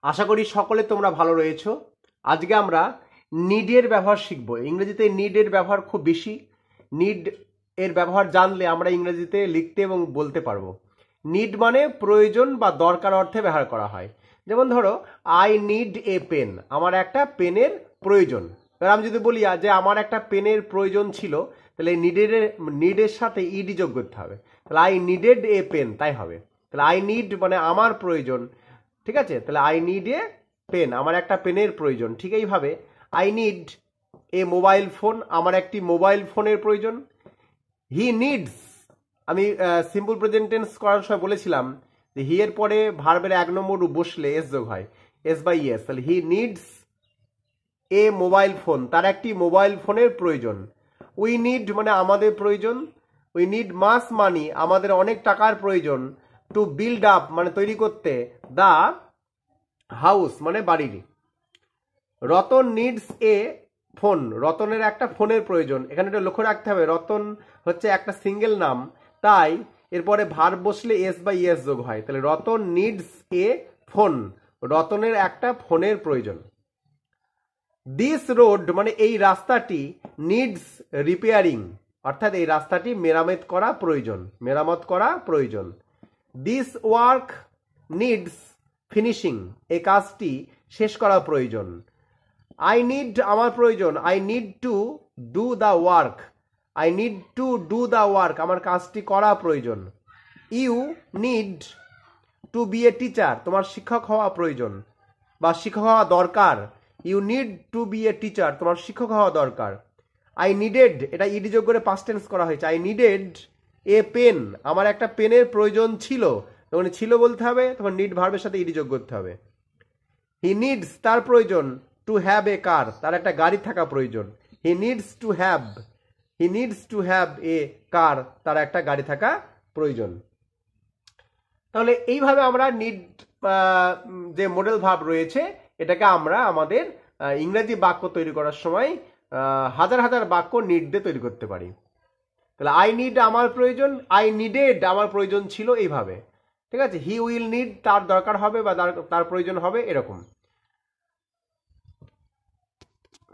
আশা করি সকলে তোমরা ভালো রয়েছো। আজকে আমরা নিডের ব্যবহার শিখব। ইংরেজিতে নিডের ব্যবহার খুব বেশি। নিড এর ব্যবহার জানলে আমরা ইংরেজিতে লিখতে এবং বলতে পারবো। নিড মানে প্রয়োজন বা দরকার অর্থে ব্যবহার করা হয়। যেমন ধরো, আই নিড এ পেন, আমার একটা পেনের প্রয়োজন। এবার আমি যদি বলি যে আমার একটা পেনের প্রয়োজন ছিল, তাহলে নিডের সাথে ইডি যোগ করতে হবে। তাহলে আই নিডেড এ পেন, তাই হবে। তাহলে আই নিড মানে আমার প্রয়োজন, ঠিক আছে? তাহলে আই নিড এ পেন, আমার একটা পেনের প্রয়োজন। ঠিক এইভাবে I need a mobile phone, আমার একটি মোবাইল ফোনের প্রয়োজন। হি নিডস, আমি সিম্পল প্রেজেন্ট টেন্স করার সময় বলেছিলাম যে হি এর পরে ভার্বের 1 নম্বর বসলে এস যোগ হয়, এস বাই এস। তাহলে he needs a mobile phone, তার একটি মোবাইল ফোনের প্রয়োজন। উই নিড মানে আমাদের প্রয়োজন। উই নিড মাস মানি, আমাদের অনেক টাকার প্রয়োজন। টু বিল্ড আপ মানে তৈরি করতে, দা হাউস মানে বাড়ির। রতন নিডস এ ফোন, রতনের একটা ফোনের প্রয়োজন। এখানে একটা লক্ষ্য রাখতে হবে, রতন হচ্ছে একটা সিঙ্গেল নাম, তাই এরপরে ভার্ব বসলে এস বাই এস যোগ হয়। তাহলে রতন নিডস এ ফোন, রতনের একটা ফোনের প্রয়োজন। দিস রোড মানে এই রাস্তাটি, নিডস রিপেয়ারিং অর্থাৎ এই রাস্তাটি মেরামত করা প্রয়োজন, মেরামত করা প্রয়োজন। দিস ওয়ার্ক নিডস ফিনিশিং, এই কাজটি শেষ করা প্রয়োজন। আই নিড আমার প্রয়োজন, I need to do the work, I need to do the work আমার কাজটি করা প্রয়োজন। You need to be a teacher, তোমার শিক্ষক হওয়া প্রয়োজন বা শিক্ষক হওয়া দরকার। You need to be a teacher, তোমার শিক্ষক হওয়া দরকার। আই নিডেড, এটা ইডি যোগ করে পাস্ট টেন্স করা হয়েছে। আই নিডেড এ পেন, আমার একটা পেনের প্রয়োজন ছিল, তখন ছিল বলতে হবে, তখন নিড ভার্বের সাথে ইডি যোগ করতে হবে। হি নিডস, তার প্রয়োজন, টু হ্যাভ এ কার, তার একটা গাড়ি থাকা প্রয়োজন। He needs to have, he needs to have a car, তার একটা গাড়ি থাকা প্রয়োজন। তাহলে এইভাবে আমরা নিড যে মডেল ভার্ব রয়েছে, এটাকে আমরা আমাদের ইংরেজি বাক্য তৈরি করার সময় হাজার হাজার বাক্য নিড দিয়ে তৈরি করতে পারি। তাহলে আই নিড আমার প্রয়োজন, আই নিডেড আমার প্রয়োজন ছিল, এইভাবে। ঠিক আছে? হি উইল নিড তার দরকার হবে বা তার প্রয়োজন হবে, এরকম।